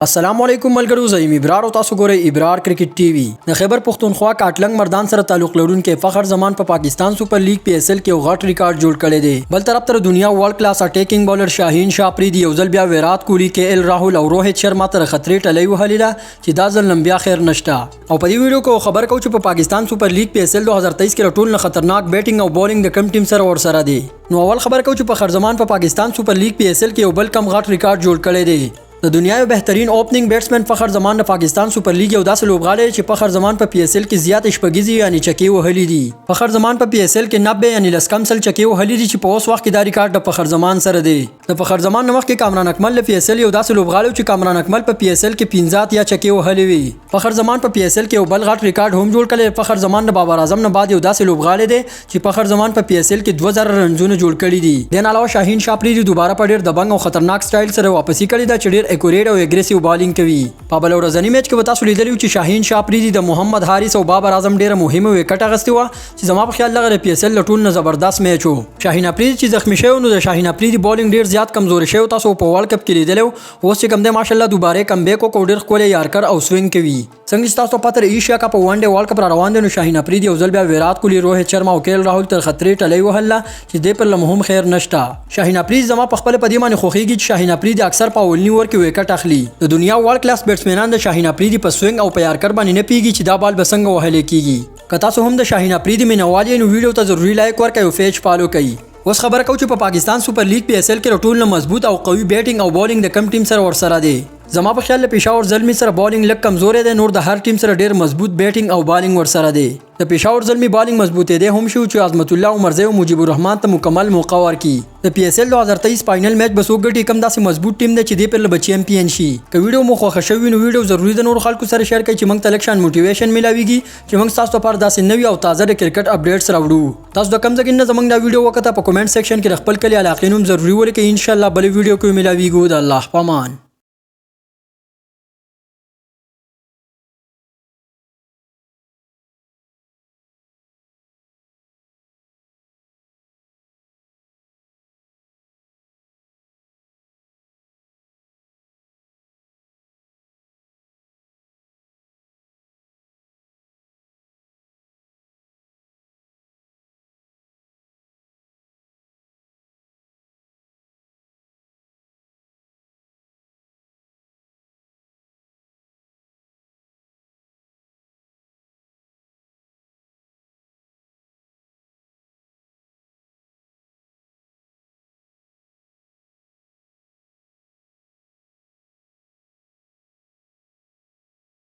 अस्सलामुअलैकुम मलګرو زه ابرار او تاسو ګورئ ابرار کرکټ ټي وي د خیبر پښتونخوا کاټلنګ مردان سره تعلق لرونکي فخر زمان په پاکستان سپر لیګ پی اس ال کې یو غټ ریکارډ جوړ کړی دی. بل طرف تر دنیا ورلد کلاس اٹیکنګ بولر شاهین شاه افریدي یو ځل بیا ویرات کوهلی کې ال راهول او روهت شرما تر خطرې ټلې وهلې ده چې دا ځل بیا خیر نشته. او په دې ویډیو کې خبر کوم چې په پاکستان سپر لیګ پی اس ال 2023 کې ټول خطرناک بیټینګ او بولینګ د کم ټیم سره ور سره دی. نو اول خبر کوم چې فخر زمان په پاکستان سپر لیګ پی اس ال کې یو بل کم غټ ریکارډ جوړ کړی دی. د دنیا یو بهترین اوپننګ بیټسمن فخر زمان د پاکستان سپر لیګ یو داسې لوبغاړی چې فخر زمان په پی اس ال کې زیات شپږیزي یعنی چکی وهلي دي. فخر زمان په پی اس ال کې 90 یعنی لسکم سل چکی وهلي دي چې په اوس وخت کې دا ریکارډ د فخر زمان سره دی. د فخر زمان نوښت کې کامران اکمل په پی اس ال یو داسې لوبغاړی چې کامران اکمل په پی اس ال کې 15 یا چکی وهلي وي. فخر زمان په پی اس ال کې یو بل غټ ریکارډ هم جوړ کړي. فخر زمان د بابر اعظم نه بعد یو داسې لوبغاړی دی چې فخر زمان په پی اس ال کې 2000 رنزونه جوړ کړي دي. د علاوه شاهین شاه افریدي دوباره په ډیر دبنګ او خطرناک سټایل سره واپسی کړي دا چې ډیر اکوریټ او اګریسیو بالینګ کوي. په بل ورځنی میچ کې تاسو لیدلی چې شاهین شاه افریدي د محمد حارث او بابر اعظم ډیره مهمه وکټ اغستې و چې زما په خیال لغه پی اس ال ټول نه زبردست میچ و. شاهین افریدي چې زخمی شوی نو د شاهین افریدي بالینګ ډیر زیات کمزوري شوی. تاسو په ورلد کپ کې لیدلو اوس چې کوم د ماشاءالله دوباره کم بیک او ډیر خولې یارکر او سوینګ کوي. څنګه چې تاسو پته ایشیا کپ ون ډے ورلد کپ روان دي نو شاهین افریدي یو ځل بیا ویرات کوهلی روهت شرما او کیل راهول تر خطرې ټلې وهله چې دې پر لمهم خیر نشته. شاهین افریدي زما په خپل پدې باندې خوخيږي چې شاهین افریدي اکثر په اولنی ور کې وکټ اخلي. د دنیا ورلد کلاس بیټسمنان د شاهین افریدي په سوینګ او په یارکر باندې نه پیږي چې دا بال بسنګ وهل کیږي. که تاسو هم د شاهین افریدي مینوال یې نو ویډیو ته ضروري لایک ورکړئ او پیج فالو کړئ. اوس خبره کوم چې په پاکستان سپر لیګ پی اس ال کې ټول مضبوط او قوي بیټینګ او بولینګ د کم ټیم سره ور سره دی. زما په خیال پېښور زلمی سره بالینګ لک کمزورې ده. نور د هر ټیم سره ډیر مضبوط بیټینګ او بالینګ ور سره دی. د پېښور زلمی بالینګ مضبوطې ده هم شو چې عظمت الله عمرزی او مجيب الرحمن ته مکمل موقع ورکړي. د پی اس ال 2023 فائنل میچ بس وګټي کم داسې مضبوط ټیم ده چې دې پر لب چیمپئن شي. که ویډیو مو خوښ شوی نو ویډیو ضروري د نور خلکو سره شیر کړئ چې موږ ته لکشن موټیویشن ملاويږي چې موږ تاسو لپاره داسې نوي او تازه د کرکټ اپډیټس راوړو. تاسو د کم ځای نه زموږ دا ویډیو وکړه په کمنټ سیکشن کې خپل کلی علاقې نوم ضروري ولیکئ. ان شاء الله بل ویډیو کې ملاويږو. د الله پامان.